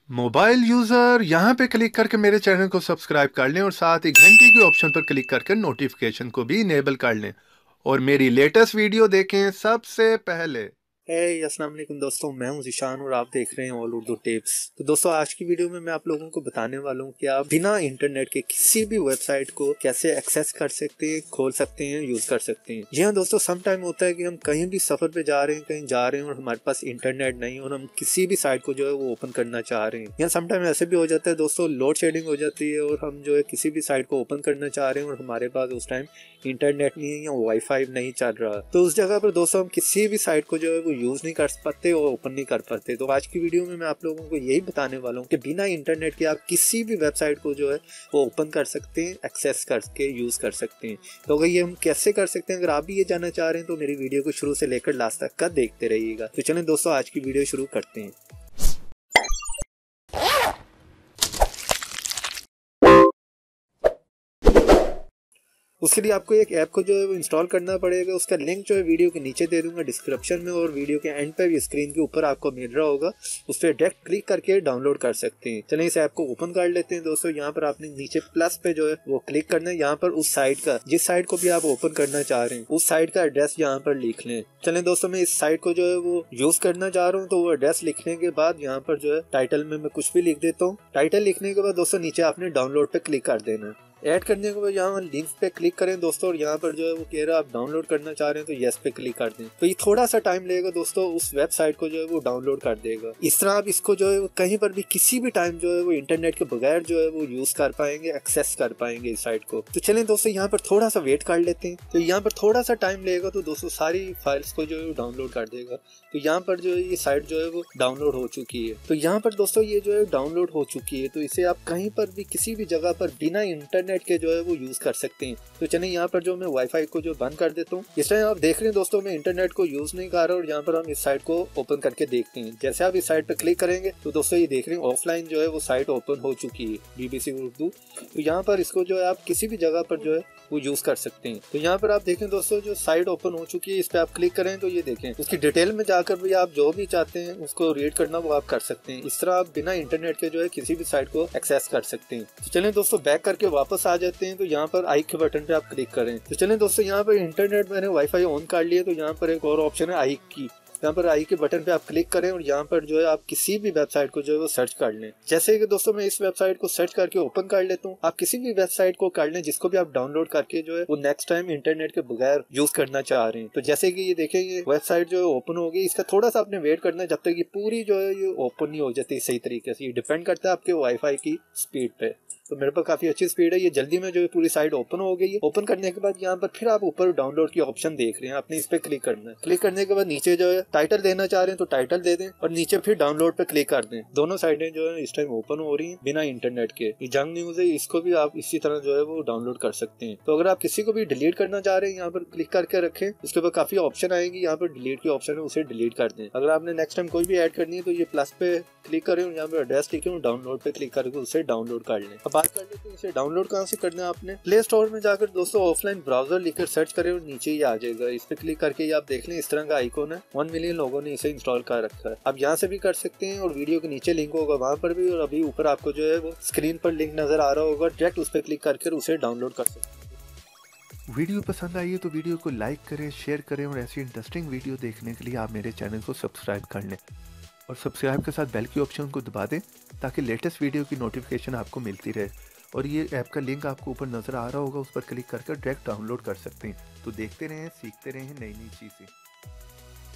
Mobile user यहाँ पे click करके मेरे चैनल को सब्सक्राइब कर लें और साथ ही घंटी के ऑप्शन पर क्लिक करके नोटिफिकेशन को भी इनेबल कर लें और मेरी लेटेस्ट वीडियो देखें सबसे पहले। अस्सलाम वालेकुम दोस्तों, मैं हूं ज़ीशान और आप देख रहे हैं ऑल उर्दू टिप्स। तो दोस्तों, आज की वीडियो में मैं आप लोगों को बताने वाला हूं कि आप बिना इंटरनेट के किसी भी वेबसाइट को कैसे एक्सेस कर सकते हैं, खोल सकते हैं, यूज़ कर सकते हैं। जी हाँ दोस्तों, सम टाइम होता है कि हम कहीं भी सफ़र पे जा रहे हैं, कहीं जा रहे हैं और हमारे पास इंटरनेट नहीं और हम किसी भी साइट को जो है वो ओपन करना चाह रहे हैं, या सम टाइम ऐसे भी हो जाता है दोस्तों, लोड शेडिंग हो जाती है और हम जो है किसी भी साइट को ओपन करना चाह रहे हैं और हमारे पास उस टाइम इंटरनेट नहीं है या वाईफाई नहीं चल रहा। तो उस जगह पर दोस्तों हम किसी भी साइट को जो है वो यूज़ नहीं कर पाते और ओपन नहीं कर पाते। तो आज की वीडियो में मैं आप लोगों को यही बताने वाला हूँ कि बिना इंटरनेट के आप किसी भी वेबसाइट को जो है वो ओपन कर सकते हैं, एक्सेस करके यूज़ कर सकते हैं। तो अगर ये हम कैसे कर सकते हैं, अगर आप भी ये जानना चाह रहे हैं तो मेरी वीडियो को शुरू से लेकर लास्ट तक का देखते रहिएगा। तो चलें दोस्तों, आज की वीडियो शुरू करते हैं। उसके लिए आपको एक ऐप को जो है वो इंस्टॉल करना पड़ेगा। उसका लिंक जो है वीडियो के नीचे दे दूंगा डिस्क्रिप्शन में, और वीडियो के एंड पे भी स्क्रीन के ऊपर आपको मिल रहा होगा, उस पर डायरेक्ट क्लिक करके डाउनलोड कर सकते हैं। चलें इस ऐप को ओपन कर लेते हैं दोस्तों। यहाँ पर आपने नीचे प्लस पे जो है वो क्लिक करना है। यहाँ पर उस साइट का, जिस साइट को भी आप ओपन करना चाह रहे हैं, उस साइट का एड्रेस यहाँ पर लिख लें। चलें दोस्तों, मैं इस साइट को जो है वो यूज करना चाह रहा हूँ, तो वो एड्रेस लिखने के बाद यहाँ पर जो है टाइटल में मैं कुछ भी लिख देता हूँ। टाइटल लिखने के बाद दोस्तों नीचे आपने डाउनलोड पे क्लिक कर देना है। ऐड करने के बाद यहाँ लिंक पे क्लिक करें दोस्तों, और यहाँ पर जो है वो कह रहा है आप डाउनलोड करना चाह रहे हैं तो यस पे क्लिक कर दें। तो ये थोड़ा सा टाइम लेगा दोस्तों, उस वेबसाइट को जो है वो डाउनलोड कर देगा। इस तरह आप इसको जो है वो कहीं पर भी किसी भी टाइम जो है वो इंटरनेट के बगैर जो है वो यूज कर पाएंगे, एक्सेस कर पाएंगे इस साइट को। तो चलें दोस्तों, यहाँ पर थोड़ा सा वेट कर लेते हैं। तो यहाँ पर थोड़ा सा टाइम लेगा तो दोस्तों सारी फाइल्स को जो है वो डाउनलोड कर देगा। तो यहाँ पर जो है ये साइट जो है वो डाउनलोड हो चुकी है। तो यहाँ पर दोस्तों ये जो है डाउनलोड हो चुकी है, तो इसे आप कहीं पर भी किसी भी जगह पर बिना इंटरनेट के जो है वो यूज कर सकते हैं। तो चलिए यहाँ पर जो मैं वाईफाई को जो बंद कर देता हूँ। इस टाइम आप देख रहे हैं दोस्तों, मैं इंटरनेट को यूज नहीं कर रहा, और यहाँ पर हम इस साइट को ओपन करके देखते हैं। जैसे आप इस साइट पर क्लिक करेंगे तो दोस्तों ये देख रहे हैं ऑफलाइन जो है वो साइट ओपन हो चुकी है, BBC उर्दू। तो यहाँ पर इसको जो है आप किसी भी जगह पर जो है वो यूज कर सकते हैं। तो यहाँ पर आप देखें दोस्तों, जो साइट ओपन हो चुकी है, इस पे आप क्लिक करें तो ये देखें, उसकी डिटेल में जाकर भी आप जो भी चाहते हैं उसको रीड करना वो आप कर सकते हैं। इस तरह आप बिना इंटरनेट के जो है किसी भी साइट को एक्सेस कर सकते हैं। तो चलें दोस्तों, बैक करके वापस आ जाते हैं। तो यहाँ पर आई के बटन पे आप क्लिक करें। तो चलें दोस्तों, यहाँ पर इंटरनेट मैंने वाईफाई ऑन कर लिया, तो यहाँ पर एक और ऑप्शन है आई की। यहाँ पर आई के बटन पे आप क्लिक करें और यहाँ पर जो है आप किसी भी वेबसाइट को जो है वो सर्च कर लें। जैसे कि दोस्तों मैं इस वेबसाइट को सर्च करके ओपन कर लेता हूँ। आप किसी भी वेबसाइट को कर लें जिसको भी आप डाउनलोड करके जो है वो नेक्स्ट टाइम इंटरनेट के बगैर यूज करना चाह रहे हैं। तो जैसे कि ये देखें, ये वेबसाइट जो है ओपन हो गई। इसका थोड़ा सा आपने वेट करना है जब तक ये पूरी जो है ये ओपन नहीं हो जाती सही तरीके से। ये डिपेंड करता है आपके वाईफाई की स्पीड पे। तो मेरे पास काफी अच्छी स्पीड है, ये जल्दी में जो है पूरी साइट ओपन हो गई है। ओपन करने के बाद यहाँ पर फिर आप ऊपर डाउनलोड की ऑप्शन देख रहे हैं, आपने इस पे क्लिक करना है। क्लिक करने के बाद नीचे जो है टाइटल देना चाह रहे हैं तो टाइटल दे दें, और नीचे फिर डाउनलोड पे क्लिक कर दें। दोनों साइटें जो है इस टाइम ओपन हो रही है बिना इंटरनेट के। ये जंग न्यूज है, इसको भी आप इसी तरह जो है वो डाउनलोड कर सकते हैं। तो अगर आप किसी को भी डिलीट करना चाह रहे हैं, यहाँ पर क्लिक करके रखें। उसके बाद काफी ऑप्शन आएगी, यहाँ पर डिलीट की ऑप्शन है, उसे डिलीट कर दें। अगर आपने नेक्स्ट टाइम कोई भी ऐड करनी है तो ये प्लस पे क्लिक करें और यहाँ पर एड्रेस लिखें और डाउनलोड पे क्लिक करके उसे डाउनलोड कर लें। अब बात कर लेते हैं इसे डाउनलोड कहाँ से करना है। आपने प्ले स्टोर में जाकर दोस्तों ऑफलाइन ब्राउजर लिखकर सर्च करें और नीचे ही आ जाएगा। इस पे क्लिक करके ये आप देख लें, इस तरह का आइकॉन है। 1 मिलियन लोगों ने इसे इंस्टॉल कर रखा है। आप यहाँ से भी कर सकते हैं और वीडियो के नीचे लिंक होगा वहाँ पर भी, और अभी ऊपर आपको जो है वो स्क्रीन पर लिंक नजर आ रहा होगा, डायरेक्ट उस पर क्लिक करके उसे डाउनलोड कर सकते हैं। वीडियो पसंद आई है तो वीडियो को लाइक करें, शेयर करें और ऐसी इंटरेस्टिंग वीडियो देखने के लिए आप मेरे चैनल को सब्सक्राइब कर लें और सब्सक्राइब के साथ बेल की ऑप्शन को दबा दें ताकि लेटेस्ट वीडियो की नोटिफिकेशन आपको मिलती रहे। और ये ऐप का लिंक आपको ऊपर नज़र आ रहा होगा, उस पर क्लिक करके डायरेक्ट डाउनलोड कर सकते हैं। तो देखते रहें, सीखते रहें नई नई चीज़ें।